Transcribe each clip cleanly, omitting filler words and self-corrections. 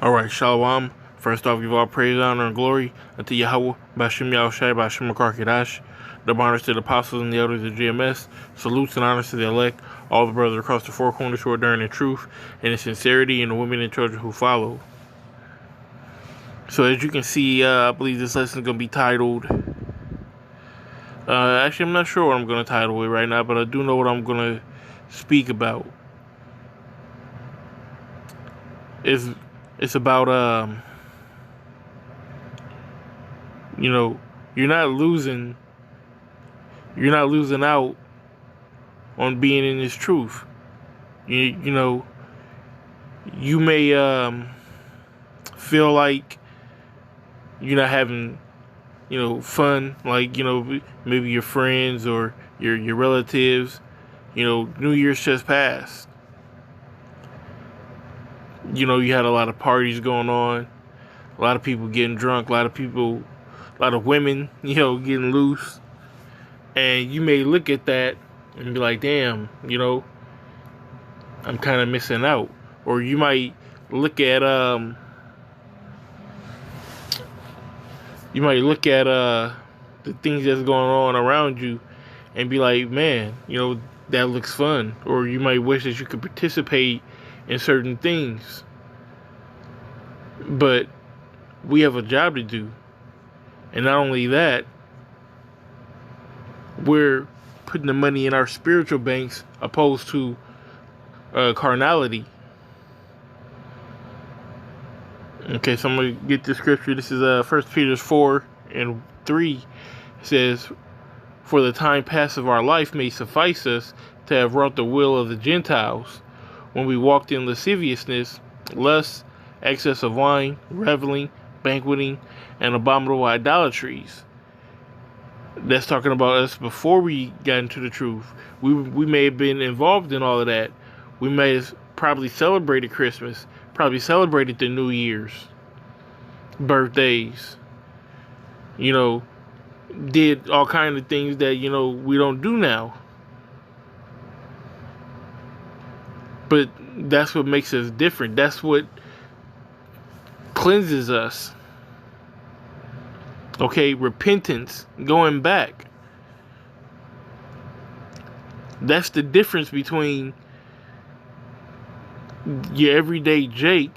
Alright, Shalom. First off, give all praise, honor, and glory unto Yahweh, Bashem Yahushai, Bashem Makar the honors to the apostles and the elders of GMS, salutes and honors to the elect, all the brothers across the four corners who are during in truth and in sincerity, and the women and children who follow. So as you can see, I believe this lesson is going to be titled, actually I'm not sure what I'm going to title it right now, but I do know what I'm going to speak about. It's about, you're not losing out on being in this truth. You may feel like you're not having fun, like maybe your friends or your relatives. New Year's just passed. You had a lot of parties going on, a lot of people getting drunk, a lot of women getting loose. And you may look at that and be like, damn, I'm kind of missing out. Or you might look at the things that's going on around you and be like, man, that looks fun. Or you might wish that you could participate in certain things. But we have a job to do. And not only that, we're putting the money in our spiritual banks opposed to carnality. Okay, so I'm going to get the scripture. This is 1 Peter 4:3. It says, "For the time past of our life may suffice us to have wrought the will of the Gentiles, when we walked in lasciviousness, lust, excess of wine, reveling, banqueting, and abominable idolatries." That's talking about us before we got into the truth. We may have been involved in all of that. We may have probably celebrated Christmas, probably celebrated the New Year's, birthdays, did all kinds of things that, we don't do now. But that's what makes us different. That's what cleanses us. Okay, repentance, going back. That's the difference between your everyday Jake,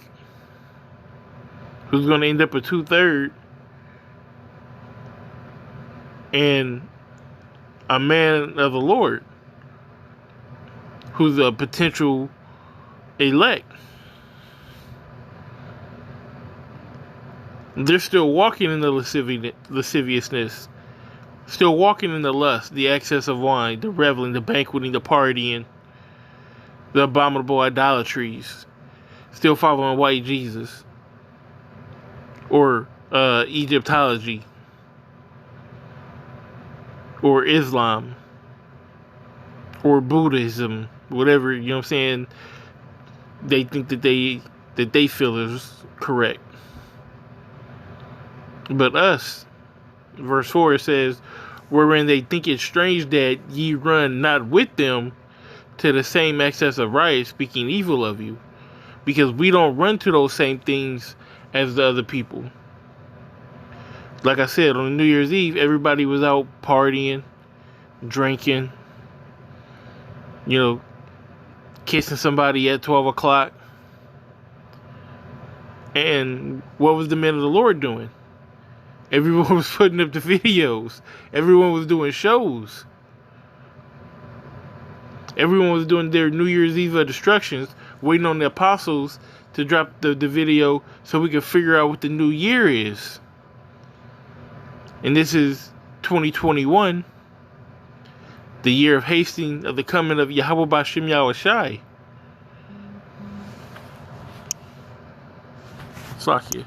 who's going to end up a 2/3, and a man of the Lord, who's a potential elect. They're still walking in the lasciviousness, still walking in the lust, the excess of wine, the reveling, the banqueting, the partying, the abominable idolatries, still following white Jesus, or Egyptology, or Islam, or Buddhism, whatever, they think that they feel is correct. But us, verse 4 says, "Wherein they think it strange that ye run not with them to the same excess of riot, speaking evil of you." Because we don't run to those same things as the other people. Like I said, on New Year's Eve, everybody was out partying, drinking, kissing somebody at 12 o'clock. And what was the men of the Lord doing? Everyone was putting up the videos. Everyone was doing shows. Everyone was doing their New Year's Eve destructions, waiting on the apostles to drop the video so we could figure out what the new year is. And this is 2021, the year of hasting of the coming of Yahweh Bashem Yahushai. Slakia.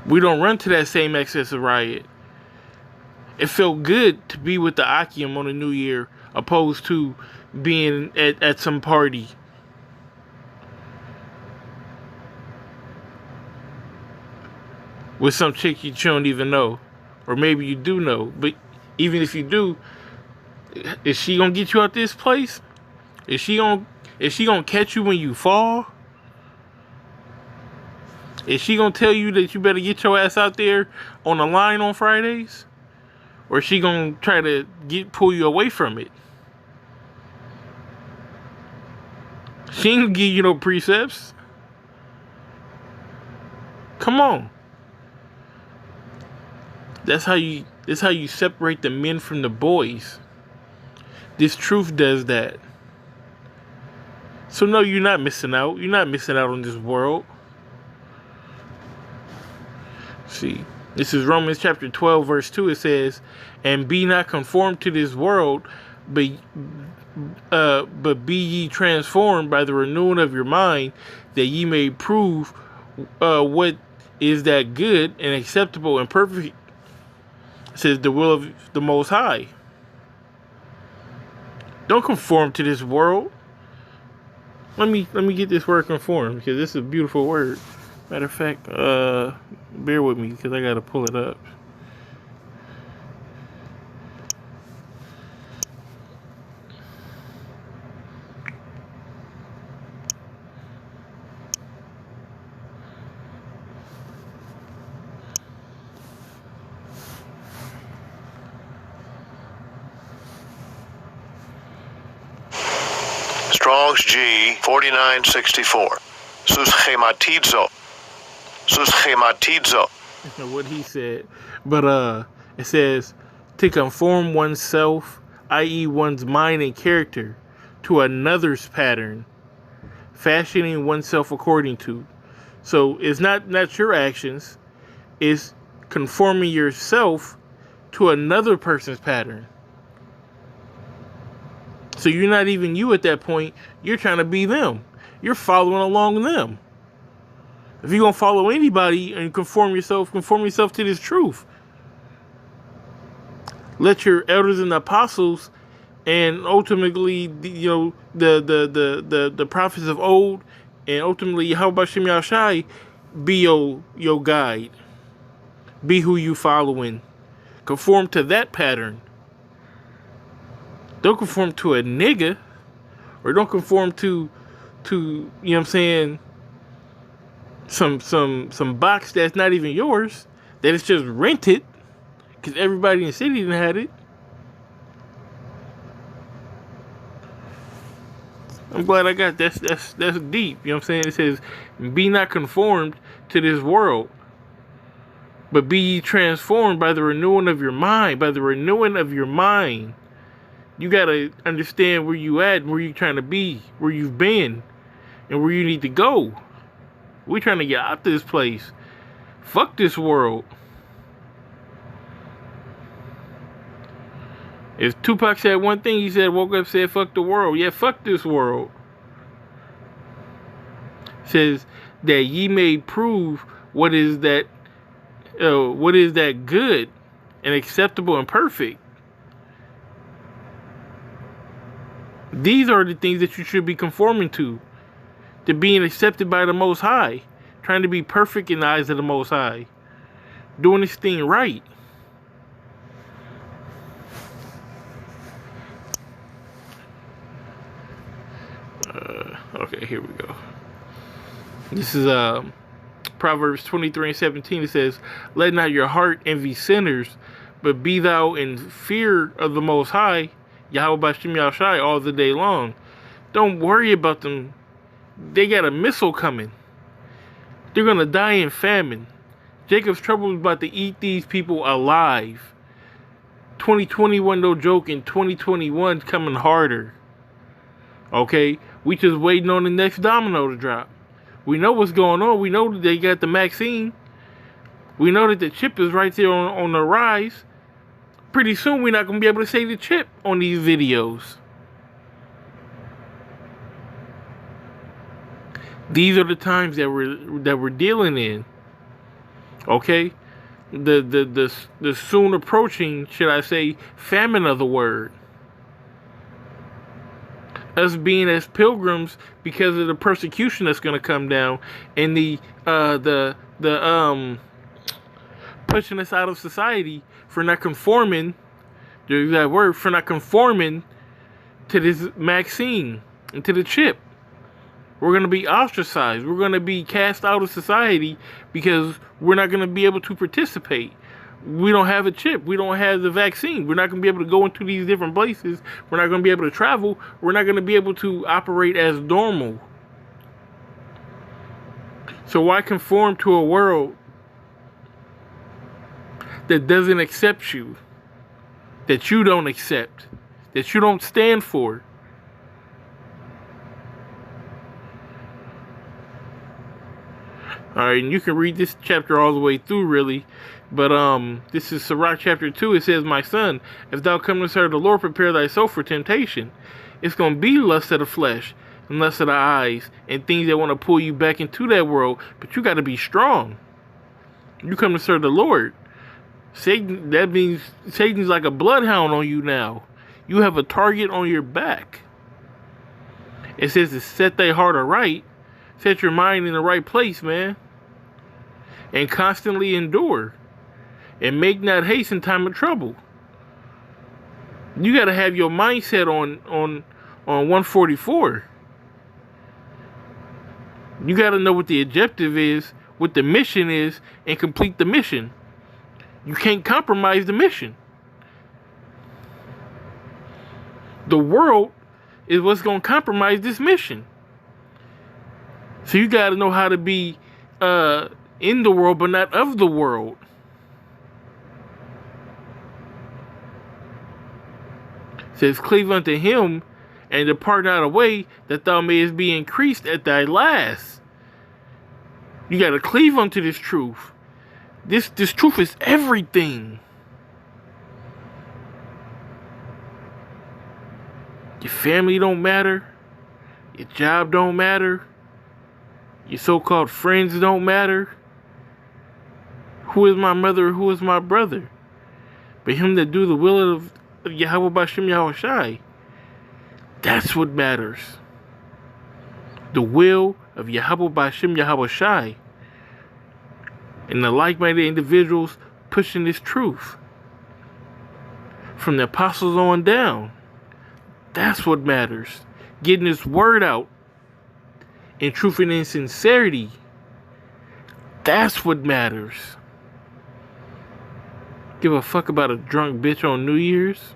We don't run to that same excess of riot. It felt good to be with the Akim on the New Year opposed to being at some party. With some chick you don't even know. Or maybe you do know. But even if you do, Is she gonna get you out this place? Is she gonna catch you when you fall? Is she gonna tell you that you better get your ass out there on the line on Fridays? Or is she gonna try to pull you away from it? She ain't gonna give you no precepts. Come on. That's how you separate the men from the boys. This truth does that. So no, you're not missing out. You're not missing out on this world. See, this is Romans chapter 12, verse 2. It says, "And be not conformed to this world, but be ye transformed by the renewing of your mind, that ye may prove what is that good and acceptable and perfect," says the will of the Most High. Don't conform to this world. Let me get this word conform, because this is a beautiful word. Matter of fact, bear with me because I gotta pull it up. Strong's G 4964. Suschematizo. What he said. But it says to conform oneself, i.e. one's mind and character, to another's pattern, fashioning oneself according to. So it's not your actions, it's conforming yourself to another person's pattern. So you're not even you at that point. You're trying to be them. You're following along them. If you're going to follow anybody and conform yourself to this truth. Let your elders and apostles and ultimately, the prophets of old and ultimately Yahweh Shem Yahshai be your guide. Be who you following. Conform to that pattern. Don't conform to a nigga, or don't conform to you know what I'm saying, some box that's not even yours, that it's just rented because everybody in the city didn't have it. I'm glad I got that's deep. You know what I'm saying? It says, "Be not conformed to this world, but be ye transformed by the renewing of your mind." By the renewing of your mind. You gotta understand where you at, where you trying to be, where you've been, and where you need to go. We're trying to get out of this place. Fuck this world. If Tupac said one thing, he said, woke up, said, "Fuck the world." Yeah, fuck this world. Says that ye may prove what is that good and acceptable and perfect. These are the things that you should be conforming to being accepted by the Most High, trying to be perfect in the eyes of the Most High, doing this thing right. Okay, here we go. This is Proverbs 23:17. It says, "Let not your heart envy sinners, but be thou in fear of the Most High, Yahweh B'Shem Yahshai, all the day long." Don't worry about them. They got a missile coming. They're going to die in famine. Jacob's trouble is about to eat these people alive. 2021, no joke, and 2021 coming harder. Okay? We just waiting on the next domino to drop. We know what's going on. We know that they got the vaccine. We know that the chip is right there on the rise. Pretty soon we're not going to be able to say the chip on these videos. These are the times that we're dealing in. Okay? The soon approaching, should I say, famine of the word. Us being as pilgrims because of the persecution that's going to come down, and the pushing us out of society for not conforming the exact word, for not conforming to this vaccine and to the chip. We're going to be ostracized. We're going to be cast out of society because we're not going to be able to participate. We don't have a chip. We don't have the vaccine. We're not going to be able to go into these different places. We're not going to be able to travel. We're not going to be able to operate as normal. So why conform to a world that doesn't accept you, that you don't accept, that you don't stand for? Alright, and you can read this chapter all the way through, really. But this is Sirach chapter 2. It says, "My son, if thou come to serve the Lord, prepare thyself for temptation." It's going to be lust of the flesh and lust of the eyes and things that want to pull you back into that world. But you got to be strong. You come to serve the Lord. Satan, that means Satan's like a bloodhound on you now. You have a target on your back. It says to set thy heart aright. Set your mind in the right place, man. And constantly endure. And make not haste in time of trouble. You got to have your mindset on 144. You got to know what the objective is, what the mission is, and complete the mission. You can't compromise the mission. The world is what's going to compromise this mission. So you got to know how to be in the world, but not of the world. It says, "Cleave unto him, and depart not away, that thou mayest be increased at thy last." You got to cleave unto this truth. This truth is everything. Your family don't matter. Your job don't matter. Your so-called friends don't matter. Who is my mother? Who is my brother? But him that do the will of Yahweh Bashem Yahushai. That's what matters. The will of Yahweh Bashem Yahushai. And the like-minded individuals pushing this truth. From the apostles on down. That's what matters. Getting this word out. In truth and in sincerity. That's what matters. Give a fuck about a drunk bitch on New Year's?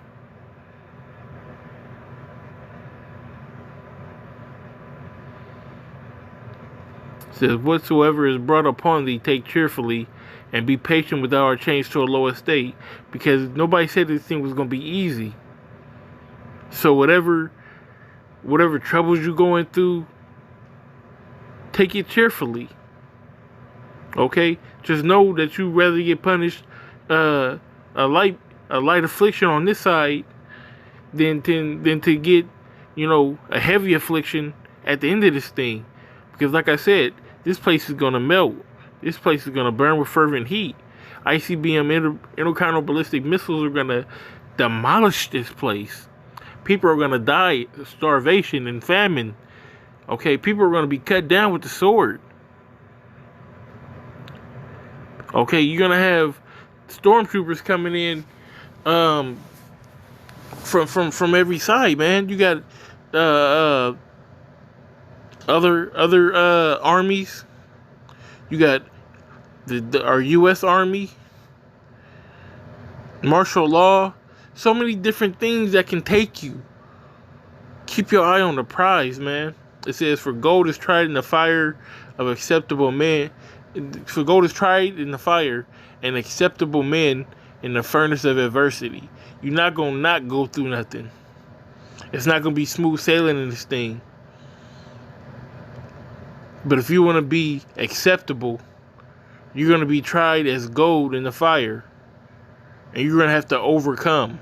It says, "Whatsoever is brought upon thee, take cheerfully, and be patient without our change to a low estate." Because nobody said this thing was going to be easy. So whatever troubles you're going through, take it cheerfully. Okay? Just know that you'd rather get punished a light affliction on this side than to get, a heavy affliction at the end of this thing. Because like I said, this place is gonna melt. This place is gonna burn with fervent heat. ICBM intercontinental ballistic missiles are gonna demolish this place. People are gonna die of starvation and famine. Okay, people are gonna be cut down with the sword. Okay, you're gonna have stormtroopers coming in from every side, man. You got other armies. You got our U.S. Army, martial law, so many different things that can take you. Keep your eye on the prize, man. It says, "For gold is tried in the fire of acceptable men. For gold is tried in the fire, and acceptable men in the furnace of adversity." You're not gonna not go through nothing. It's not gonna be smooth sailing in this thing. But if you want to be acceptable, you're going to be tried as gold in the fire. And you're going to have to overcome.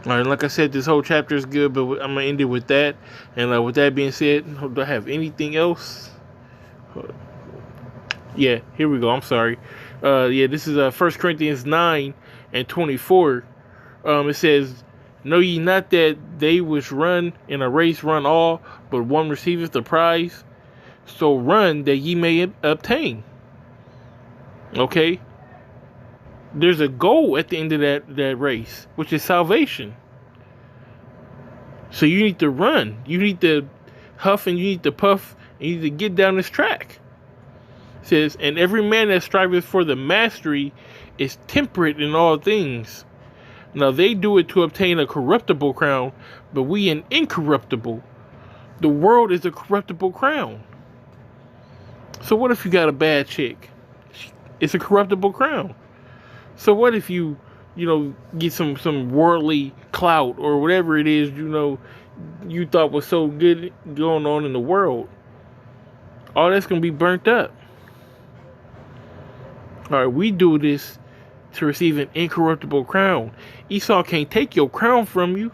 Alright, like I said, this whole chapter is good, but I'm going to end it with that. And with that being said, do I have anything else? Yeah, here we go. I'm sorry. This is 1 Corinthians 9:24. It says, "Know ye not that they which run in a race run all, but one receiveth the prize? So run that ye may obtain." Okay? There's a goal at the end of that race, which is salvation. So you need to run. You need to huff and you need to puff and you need to get down this track. It says, and every man that striveth for the mastery is temperate in all things. Now they do it to obtain a corruptible crown, but we an incorruptible. The world is a corruptible crown. So what if you got a bad chick? It's a corruptible crown. So what if you get some worldly clout or whatever it is, you thought was so good going on in the world? All that's going to be burnt up. All right, we do this to receive an incorruptible crown. Esau can't take your crown from you.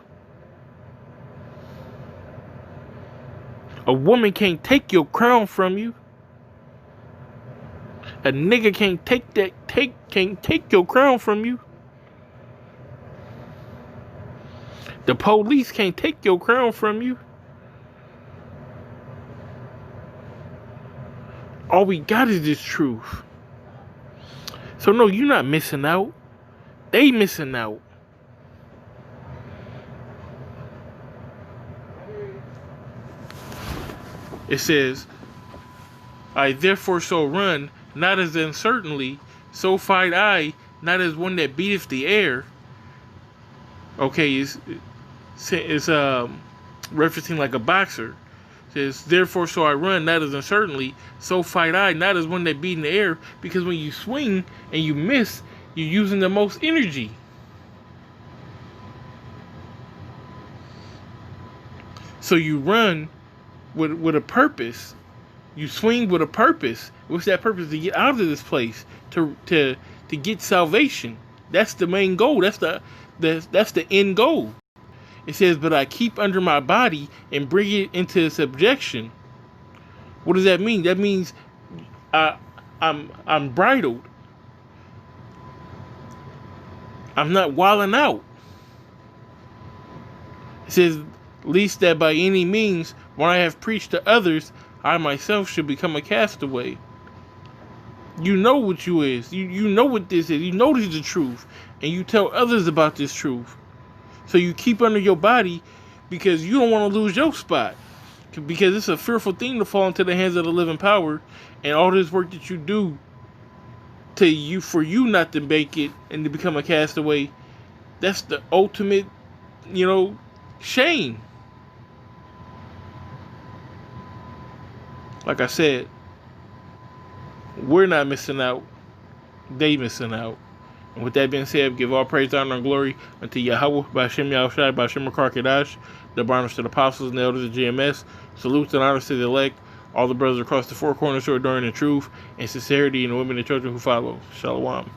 A woman can't take your crown from you. A nigga can't take your crown from you. The police can't take your crown from you. All we got is this truth. So no, you're not missing out. They missing out. It says, I therefore so run, not as uncertainly, so fight I, not as one that beateth the air. Okay, it's referencing like a boxer. It says, therefore so I run, not as uncertainly, so fight I, not as one that beat in the air. Because when you swing and you miss, you're using the most energy. So you run with a purpose. You swing with a purpose. What's that purpose? To get out of this place, to get salvation. That's the main goal. That's the end goal. It says, but I keep under my body and bring it into subjection. What does that mean? That means I'm bridled. I'm not wilding out. It says, least that by any means, when I have preached to others, I myself should become a castaway. You know what you is. You know what this is. You know this is the truth. And you tell others about this truth. So you keep under your body because you don't want to lose your spot. Because it's a fearful thing to fall into the hands of the living power. And all this work that you do for you not to make it and to become a castaway, that's the ultimate, shame. Like I said, we're not missing out. They missing out. And with that being said, give all praise, honor, and glory unto Yahweh, B'Shem Yahushai, B'Shem Karkadash, the barners to the apostles and the elders of GMS. Salutes and honors to the elect, all the brothers across the four corners who are adoring the truth and sincerity, and the women and children who follow. Shalom.